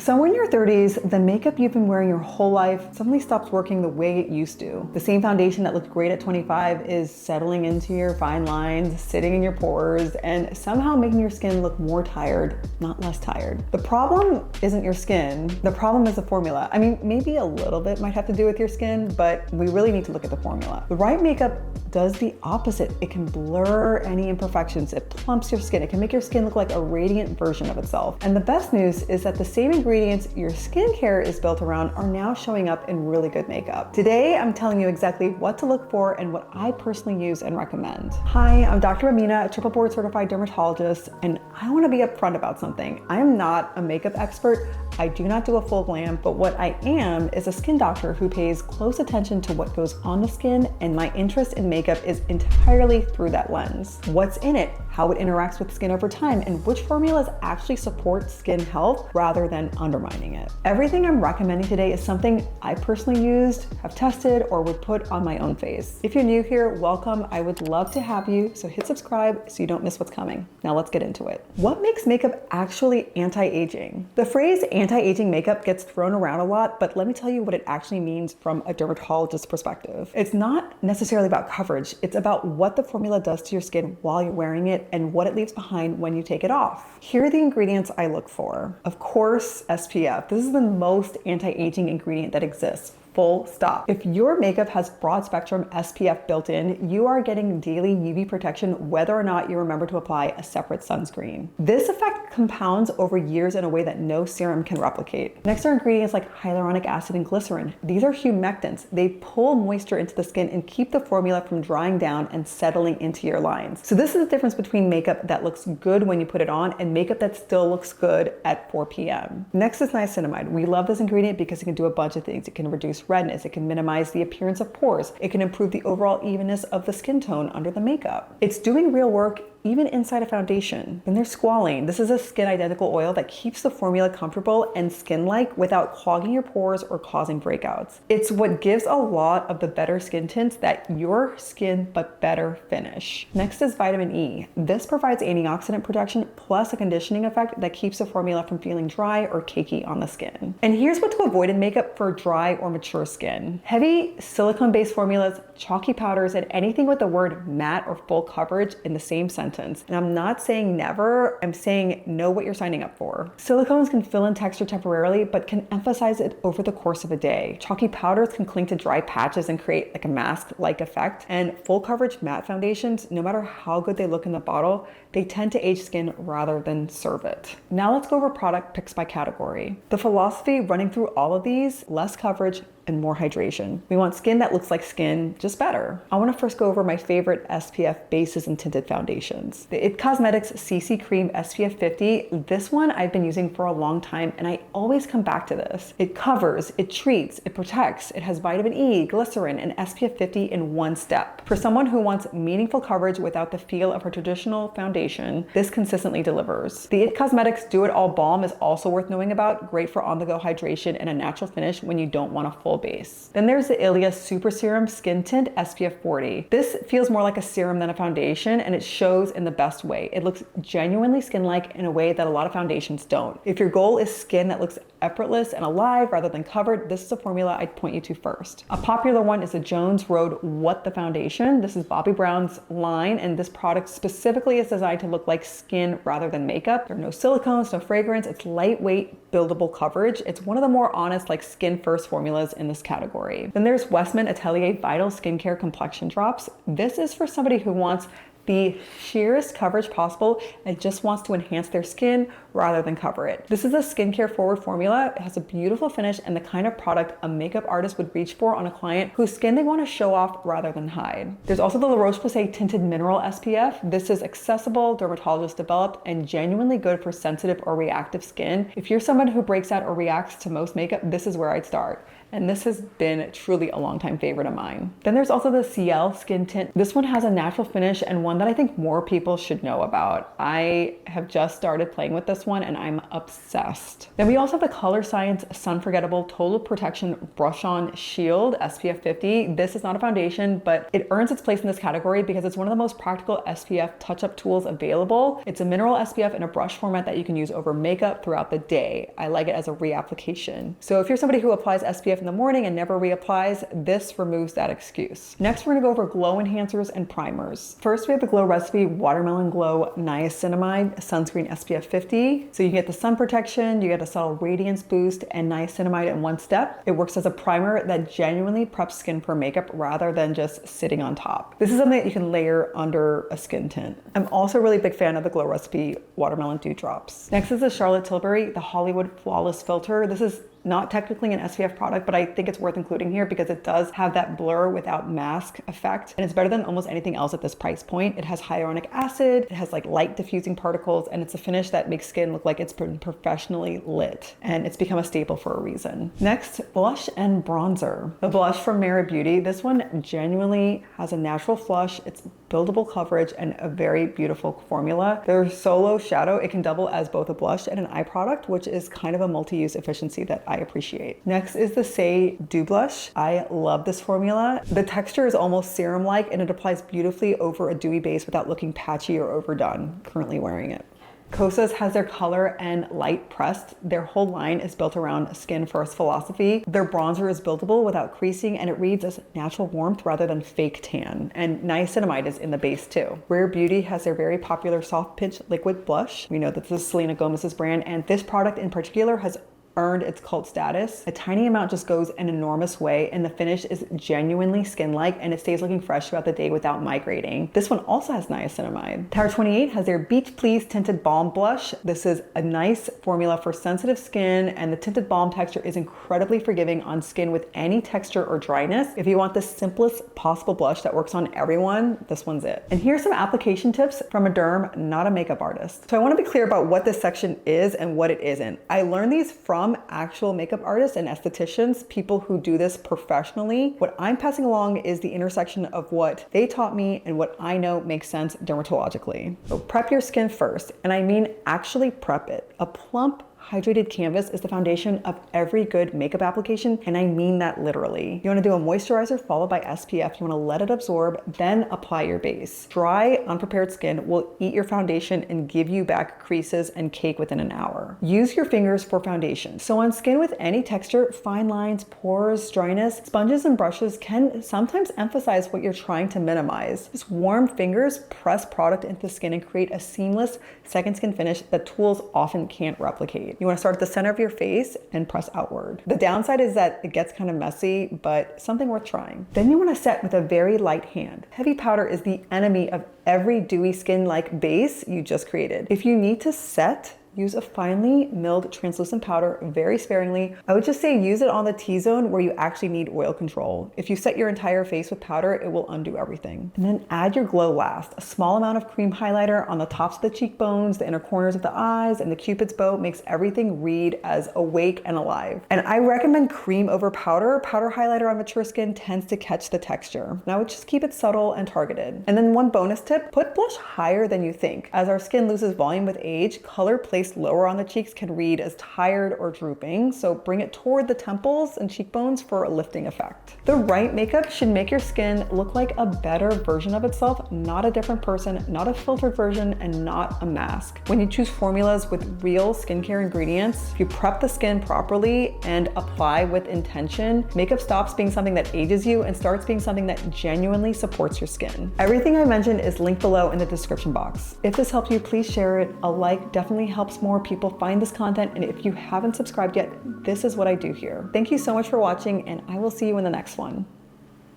So in your 30s, the makeup you've been wearing your whole life suddenly stops working the way it used to. The same foundation that looked great at 25 is settling into your fine lines, sitting in your pores, and somehow making your skin look more tired, not less tired. The problem isn't your skin. The problem is the formula. I mean, maybe a little bit might have to do with your skin, but we really need to look at the formula. The right makeup does the opposite. It can blur any imperfections. It plumps your skin. It can make your skin look like a radiant version of itself. And the best news is that the same ingredients your skincare is built around are now showing up in really good makeup. Today, I'm telling you exactly what to look for and what I personally use and recommend. Hi, I'm Dr. Amina, a triple board certified dermatologist, and I want to be upfront about something. I am not a makeup expert. I do not do a full glam, but what I am is a skin doctor who pays close attention to what goes on the skin, and my interest in makeup is entirely through that lens. What's in it, how it interacts with skin over time, and which formulas actually support skin health rather than undermining it. Everything I'm recommending today is something I personally used, have tested, or would put on my own face. If you're new here, welcome. I would love to have you, so hit subscribe so you don't miss what's coming. Now let's get into it. What makes makeup actually anti-aging? The phrase anti-aging makeup gets thrown around a lot, but let me tell you what it actually means from a dermatologist's perspective. It's not necessarily about coverage. It's about what the formula does to your skin while you're wearing it and what it leaves behind when you take it off. Here are the ingredients I look for. Of course, SPF. This is the most anti-aging ingredient that exists. Full stop. If your makeup has broad spectrum SPF built in, you are getting daily UV protection whether or not you remember to apply a separate sunscreen. This effect compounds over years in a way that no serum can replicate. Next are ingredients like hyaluronic acid and glycerin. These are humectants. They pull moisture into the skin and keep the formula from drying down and settling into your lines. So this is the difference between makeup that looks good when you put it on and makeup that still looks good at 4 p.m. Next is niacinamide. We love this ingredient because it can do a bunch of things. It can reduce redness, it can minimize the appearance of pores, it can improve the overall evenness of the skin tone under the makeup. It's doing real work even inside a foundation. Then there's squalane. This is a skin identical oil that keeps the formula comfortable and skin-like without clogging your pores or causing breakouts. It's what gives a lot of the better skin tints that your skin but better finish. Next is vitamin E. This provides antioxidant protection plus a conditioning effect that keeps the formula from feeling dry or cakey on the skin. And here's what to avoid in makeup for dry or mature skin. Heavy silicone-based formulas, chalky powders, and anything with the word matte or full coverage in the same sentence. And I'm not saying never, I'm saying know what you're signing up for. Silicones can fill in texture temporarily, but can emphasize it over the course of a day. Chalky powders can cling to dry patches and create like a mask-like effect. And full coverage matte foundations, no matter how good they look in the bottle, they tend to age skin rather than serve it. Now let's go over product picks by category. The philosophy running through all of these, less coverage, and more hydration. We want skin that looks like skin, just better. I want to first go over my favorite SPF bases and tinted foundations. The IT Cosmetics CC Cream SPF 50. This one I've been using for a long time and I always come back to this. It covers, it treats, it protects, it has vitamin E, glycerin, and SPF 50 in one step. For someone who wants meaningful coverage without the feel of her traditional foundation, this consistently delivers. The IT Cosmetics Do It All Balm is also worth knowing about, great for on-the-go hydration and a natural finish when you don't want a full base. Then there's the Ilia Super Serum Skin Tint SPF 40. This feels more like a serum than a foundation and it shows in the best way. It looks genuinely skin-like in a way that a lot of foundations don't. If your goal is skin that looks effortless and alive rather than covered, this is a formula I'd point you to first. A popular one is the Jones Road What the Foundation. This is Bobbi Brown's line, and this product specifically is designed to look like skin rather than makeup. There are no silicones, no fragrance. It's lightweight, buildable coverage. It's one of the more honest, like skin first formulas in this category. Then there's Westman Atelier Vital Skincare Complexion Drops. This is for somebody who wants the sheerest coverage possible and just wants to enhance their skin rather than cover it. This is a skincare forward formula. It has a beautiful finish and the kind of product a makeup artist would reach for on a client whose skin they want to show off rather than hide. There's also the La Roche-Posay Tinted Mineral SPF. This is accessible, dermatologist developed, and genuinely good for sensitive or reactive skin. If you're someone who breaks out or reacts to most makeup, this is where I'd start. And this has been truly a long time favorite of mine. Then there's also the Ciel Skin Tint. This one has a natural finish and one one that I think more people should know about. I have just started playing with this one and I'm obsessed. Then we also have the Color Science Sun Forgettable Total Protection Brush On Shield SPF 50. This is not a foundation, but it earns its place in this category because it's one of the most practical SPF touch-up tools available. It's a mineral SPF in a brush format that you can use over makeup throughout the day. I like it as a reapplication. So if you're somebody who applies SPF in the morning and never reapplies, this removes that excuse. Next, we're gonna go over glow enhancers and primers. First, we have the Glow Recipe Watermelon Glow Niacinamide Sunscreen SPF 50. So you get the sun protection, you get a subtle radiance boost, and niacinamide in one step. It works as a primer that genuinely preps skin for makeup rather than just sitting on top. This is something that you can layer under a skin tint. I'm also a really big fan of the Glow Recipe Watermelon Dew Drops. Next is the Charlotte Tilbury, the Hollywood Flawless Filter. This is not technically an SPF product, but I think it's worth including here because it does have that blur without mask effect. And it's better than almost anything else at this price point. It has hyaluronic acid, it has like light diffusing particles, and it's a finish that makes skin look like it's been professionally lit. And it's become a staple for a reason. Next, blush and bronzer. The blush from Mara Beauty. This one genuinely has a natural flush. It's buildable coverage and a very beautiful formula. Their solo shadow, it can double as both a blush and an eye product, which is kind of a multi-use efficiency that I appreciate. Next is the Say Dew Blush. I love this formula. The texture is almost serum-like and it applies beautifully over a dewy base without looking patchy or overdone. Currently wearing it. Kosas has their color and light pressed. Their whole line is built around skin first philosophy. Their bronzer is buildable without creasing and it reads as natural warmth rather than fake tan. And niacinamide is in the base too. Rare Beauty has their very popular soft pinch liquid blush. We know that this is Selena Gomez's brand, and this product in particular has earned its cult status. A tiny amount just goes an enormous way and the finish is genuinely skin-like and it stays looking fresh throughout the day without migrating. This one also has niacinamide. Tower 28 has their Beach Please Tinted Balm Blush. This is a nice formula for sensitive skin and the tinted balm texture is incredibly forgiving on skin with any texture or dryness. If you want the simplest possible blush that works on everyone, this one's it. And here's some application tips from a derm, not a makeup artist. So I want to be clear about what this section is and what it isn't. I learned these from actual makeup artists and estheticians, people who do this professionally. What I'm passing along is the intersection of what they taught me and what I know makes sense dermatologically. So prep your skin first, and I mean actually prep it. A plump, hydrated canvas is the foundation of every good makeup application, and I mean that literally. You wanna do a moisturizer followed by SPF. You wanna let it absorb, then apply your base. Dry, unprepared skin will eat your foundation and give you back creases and cake within an hour. Use your fingers for foundation. So on skin with any texture, fine lines, pores, dryness, sponges and brushes can sometimes emphasize what you're trying to minimize. Just warm fingers press product into the skin and create a seamless second skin finish that tools often can't replicate. You want to start at the center of your face and press outward. The downside is that it gets kind of messy, but something worth trying. Then you want to set with a very light hand. Heavy powder is the enemy of every dewy skin-like base you just created. If you need to set, use a finely milled translucent powder very sparingly. I would just say use it on the T-zone where you actually need oil control. If you set your entire face with powder, it will undo everything. And then add your glow last. A small amount of cream highlighter on the tops of the cheekbones, the inner corners of the eyes, and the Cupid's bow makes everything read as awake and alive. And I recommend cream over powder. Powder highlighter on mature skin tends to catch the texture. And I would just keep it subtle and targeted. And then one bonus tip, put blush higher than you think. As our skin loses volume with age, color placed lower on the cheeks can read as tired or drooping, so bring it toward the temples and cheekbones for a lifting effect. The right makeup should make your skin look like a better version of itself, not a different person, not a filtered version, and not a mask. When you choose formulas with real skincare ingredients, if you prep the skin properly and apply with intention, makeup stops being something that ages you and starts being something that genuinely supports your skin. Everything I mentioned is linked below in the description box. If this helped you, please share it. A like definitely helps more people find this content, and if you haven't subscribed yet, this is what I do here. Thank you so much for watching, and I will see you in the next one.